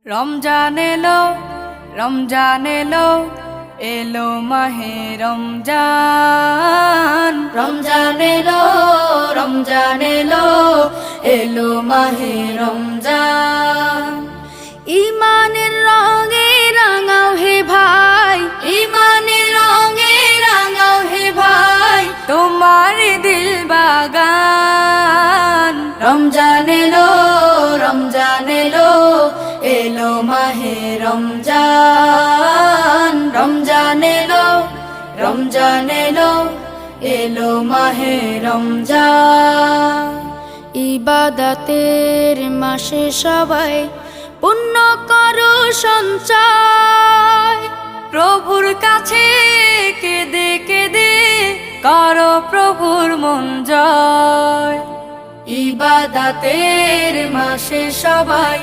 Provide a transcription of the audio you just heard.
রমজান এলো, রমজান এলো, এলো মাহে রমজান। রমজান এলো, রমজান এলো, এলো মাহে রমজান। ইমানের রঙে রাঙাও হে ভাই, ইমানের রঙে রাঙাও হে ভাই, তোমার দিল বাগান। রমজান এলো, রমজান এলো, এলো মাহে রমজান। রমজান এলো, রমজান এলো, এলো মাহে রমজান। ইবাদতের মাসে সবাই পুণ্য করো সঞ্চয়, প্রভুর কাছে কেঁদে কেঁদে করো প্রভুর মন জয়। ইবাদতের মাসে সবাই